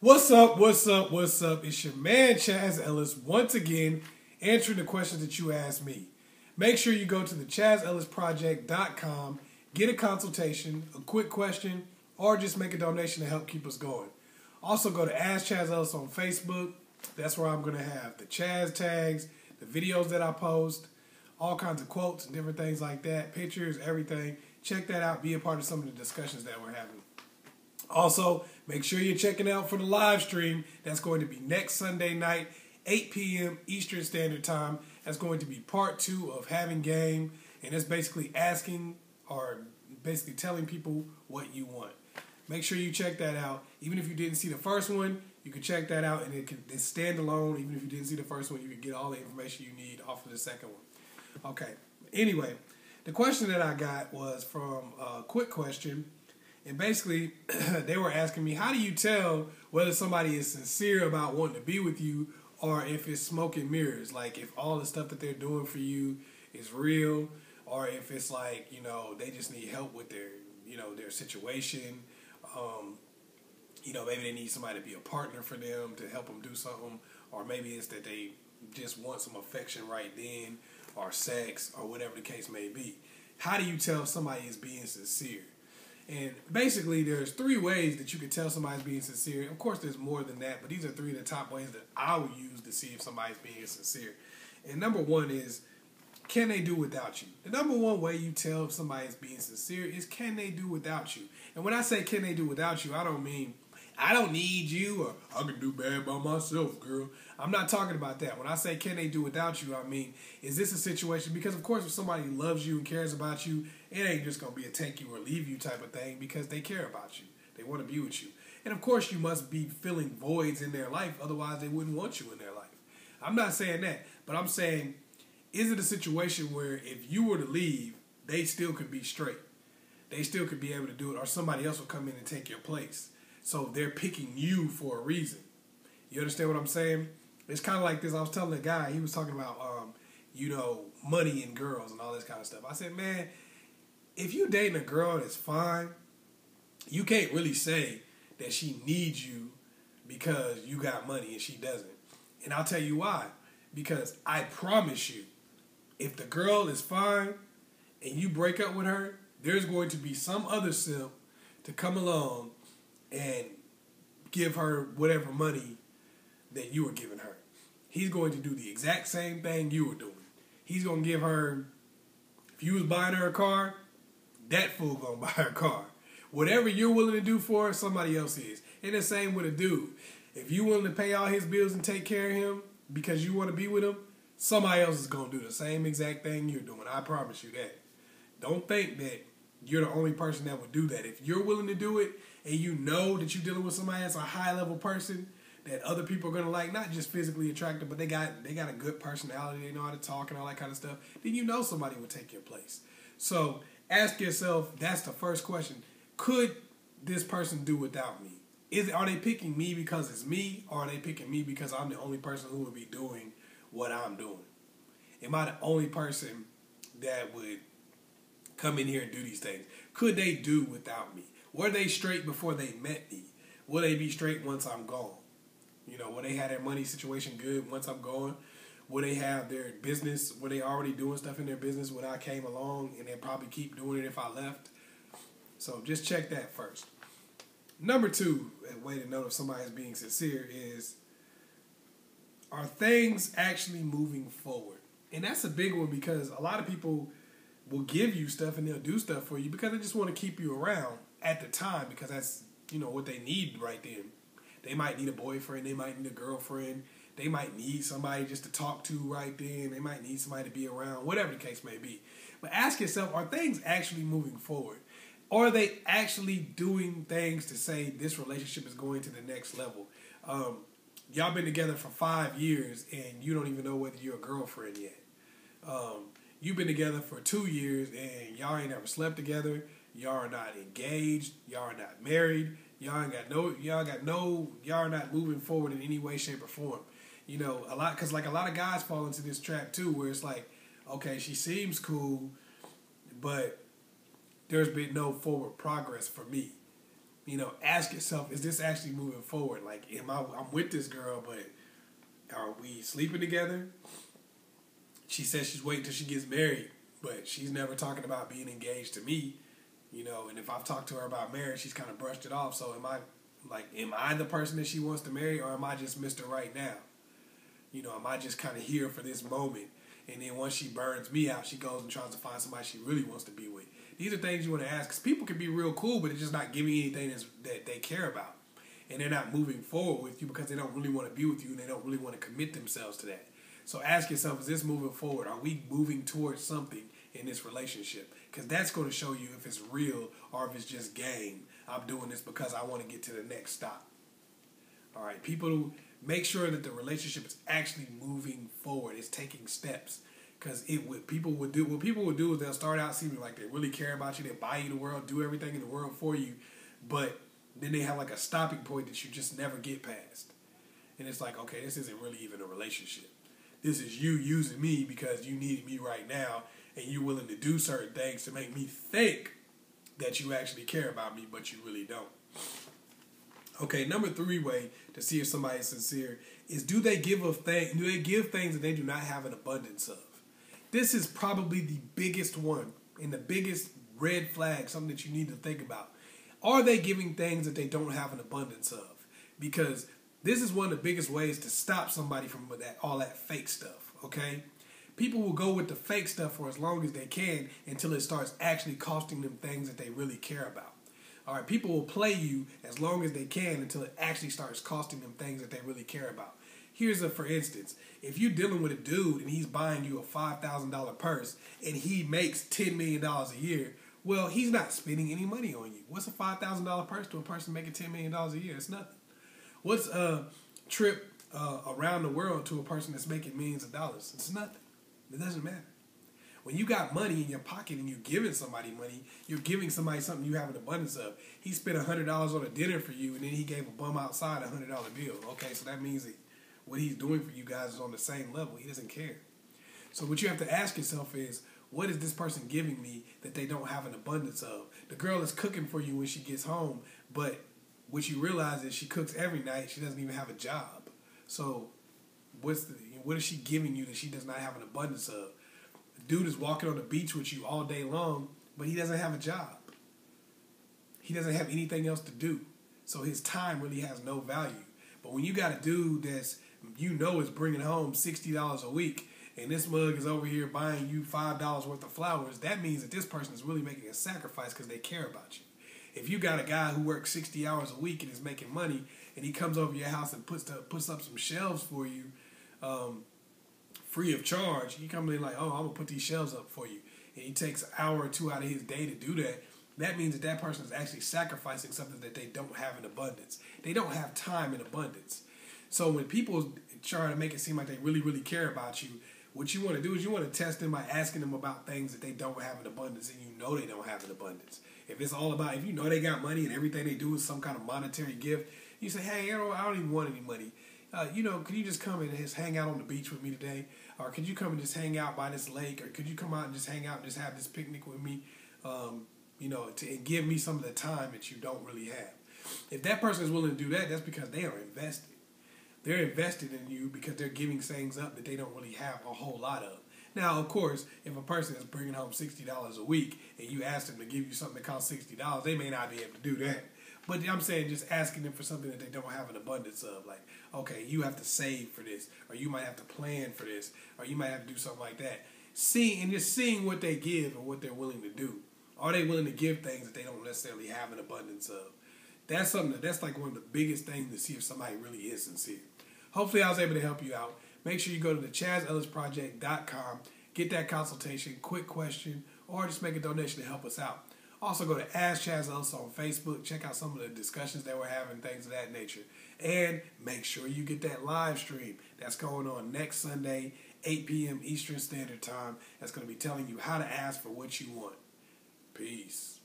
What's up? What's up? What's up? It's your man Chaz Ellis once again answering the questions that you asked me. Make sure you go to the askchazzellis.com, get a consultation, a quick question, or just make a donation to help keep us going. Also go to Ask Chaz Ellis on Facebook. That's where I'm going to have the Chaz tags, the videos that I post, all kinds of quotes and different things like that, pictures, everything. Check that out. Be a part of some of the discussions that we're having. Also, make sure you're checking out for the live stream. That's going to be next Sunday night, 8 p.m. Eastern Standard Time. That's going to be part 2 of Having Game. And it's basically asking or basically telling people what you want. Make sure you check that out. Even if you didn't see the first one, you can check that out. And it's stand alone. Even if you didn't see the first one, you can get all the information you need off of the second one. Okay. Anyway, the question that I got was from a quick question. And basically, they were asking me, how do you tell whether somebody is sincere about wanting to be with you or if it's smoke and mirrors? Like, if all the stuff that they're doing for you is real, or if it's like, they just need help with their, their situation. Maybe they need somebody to be a partner for them to help them do something. Or maybe it's that they just want some affection right then, or sex, or whatever the case may be. How do you tell if somebody is being sincere? And basically, there's 3 ways that you can tell somebody's being sincere. Of course, there's more than that, but these are 3 of the top ways that I would use to see if somebody's being sincere. And number 1 is, can they do without you? The number 1 way you tell if somebody's being sincere is, can they do without you? And when I say can they do without you, I don't mean, I don't need you, or I can do bad by myself, girl. I'm not talking about that. When I say can they do without you, I mean, is this a situation? Because, of course, if somebody loves you and cares about you, it ain't just going to be a take you or leave you type of thing because they care about you. They want to be with you. And, of course, you must be filling voids in their life. Otherwise, they wouldn't want you in their life. I'm not saying that. But I'm saying, is it a situation where if you were to leave, they still could be straight? They still could be able to do it, or somebody else will come in and take your place. So they're picking you for a reason. You understand what I'm saying? It's kind of like this. I was telling a guy, he was talking about, money and girls and all this kind of stuff. I said, man, if you dating a girl that's fine, you can't really say that she needs you because you got money and she doesn't. And I'll tell you why. Because I promise you, if the girl is fine and you break up with her, there's going to be some other simp to come along and give her whatever money that you were giving her. He's going to do the exact same thing you were doing. He's going to give her, if you was buying her a car, that fool going to buy her a car. Whatever you're willing to do for her, somebody else is. And the same with a dude. If you're willing to pay all his bills and take care of him because you want to be with him, somebody else is going to do the same exact thing you're doing. I promise you that. Don't think that you're the only person that would do that. If you're willing to do it and you know that you're dealing with somebody that's a high-level person that other people are going to like, not just physically attractive, but they got a good personality, they know how to talk and all that kind of stuff, then you know somebody would take your place. So ask yourself, that's the first question. Could this person do without me? Are they picking me because it's me, or are they picking me because I'm the only person who would be doing what I'm doing? Am I the only person that would come in here and do these things? Could they do without me? Were they straight before they met me? Will they be straight once I'm gone? Will they have their money situation good once I'm gone? Will they have their business? Were they already doing stuff in their business when I came along, and they'll probably keep doing it if I left? So just check that first. Number 2, a way to know if somebody is being sincere is, are things actually moving forward? And that's a big one because a lot of people will give you stuff and they'll do stuff for you because they just want to keep you around at the time because that's, what they need right then. They might need a boyfriend. They might need a girlfriend. They might need somebody just to talk to right then. They might need somebody to be around, whatever the case may be. But ask yourself, are things actually moving forward? Or are they actually doing things to say this relationship is going to the next level? Y'all been together for 5 years and you don't even know whether you're a girlfriend yet. You've been together for 2 years and y'all ain't ever slept together. Y'all are not engaged. Y'all are not married. Y'all are not moving forward in any way, shape, or form. A lot of guys fall into this trap too, where it's like, okay, she seems cool, but there's been no forward progress for me. ask yourself, is this actually moving forward? Like, I'm with this girl, but are we sleeping together? She says she's waiting till she gets married, but she's never talking about being engaged to me, and if I've talked to her about marriage, she's kind of brushed it off. So am I the person that she wants to marry, or am I just Mr. Right Now? Am I just kind of here for this moment? And then once she burns me out, she goes and tries to find somebody she really wants to be with. These are things you want to ask, because people can be real cool, but they're just not giving you anything that they care about. And they're not moving forward with you because they don't really want to be with you, and they don't really want to commit themselves to that. So ask yourself, is this moving forward? Are we moving towards something in this relationship? Because that's going to show you if it's real or if it's just game. I'm doing this because I want to get to the next stop. All right, people, make sure that the relationship is actually moving forward. It's taking steps. Because what people would do is they'll start out seeming like they really care about you. They buy you the world, do everything in the world for you. But then they have like a stopping point that you just never get past. And it's like, okay, this isn't really even a relationship. This is you using me because you need me right now. And you're willing to do certain things to make me think that you actually care about me, but you really don't. Okay, number 3 way to see if somebody is sincere is, do they give things that they do not have an abundance of? This is probably the biggest one and the biggest red flag, something that you need to think about. Are they giving things that they don't have an abundance of? Because this is one of the biggest ways to stop somebody from all that fake stuff, okay? People will go with the fake stuff for as long as they can until it starts actually costing them things that they really care about. All right, people will play you as long as they can until it actually starts costing them things that they really care about. Here's for instance, if you're dealing with a dude and he's buying you a $5,000 purse and he makes $10 million a year, well, he's not spending any money on you. What's a $5,000 purse to a person making $10 million a year? It's nothing. What's a trip around the world to a person that's making millions of dollars? It's nothing. It doesn't matter. When you got money in your pocket and you're giving somebody money, you're giving somebody something you have an abundance of. He spent $100 on a dinner for you, and then he gave a bum outside a $100 bill. Okay, so that means that what he's doing for you guys is on the same level. He doesn't care. So what you have to ask yourself is, what is this person giving me that they don't have an abundance of? The girl is cooking for you when she gets home, but what you realize is she cooks every night. She doesn't even have a job. So what is she giving you that she does not have an abundance of? The dude is walking on the beach with you all day long, but he doesn't have a job. He doesn't have anything else to do. So his time really has no value. But when you got a dude that's, is bringing home $60 a week, and this mug is over here buying you $5 worth of flowers, that means that this person is really making a sacrifice because they care about you. If you got a guy who works 60 hours a week and is making money, and he comes over your house and puts up some shelves for you, free of charge, he comes in like, oh, I'm going to put these shelves up for you. And he takes an hour or 2 out of his day to do that. That means that person is actually sacrificing something that they don't have in abundance. They don't have time in abundance. So when people try to make it seem like they really, really care about you, what you want to do is you want to test them by asking them about things that they don't have in abundance, and they don't have an abundance. If it's all about, if they got money and everything they do is some kind of monetary gift, you say, hey, I don't even want any money. Could you just come and just hang out on the beach with me today? Or could you come and just hang out by this lake? Or could you come out and just hang out and just have this picnic with me? And give me some of the time that you don't really have. If that person is willing to do that, that's because they are invested. They're invested in you because they're giving things up that they don't really have a whole lot of. Now, of course, if a person is bringing home $60 a week and you ask them to give you something that costs $60, they may not be able to do that. But I'm saying just asking them for something that they don't have an abundance of. Like, okay, you have to save for this, or you might have to plan for this, or you might have to do something like that. Just seeing what they give and what they're willing to do. Are they willing to give things that they don't necessarily have an abundance of? That's that's like one of the biggest things to see if somebody really is sincere. Hopefully I was able to help you out. Make sure you go to the askchazzellisproject.com, get that consultation, quick question, or just make a donation to help us out. Also go to Ask Chazzellis on Facebook. Check out some of the discussions that we're having, things of that nature. And make sure you get that live stream that's going on next Sunday, 8 p.m. Eastern Standard Time. That's going to be telling you how to ask for what you want. Peace.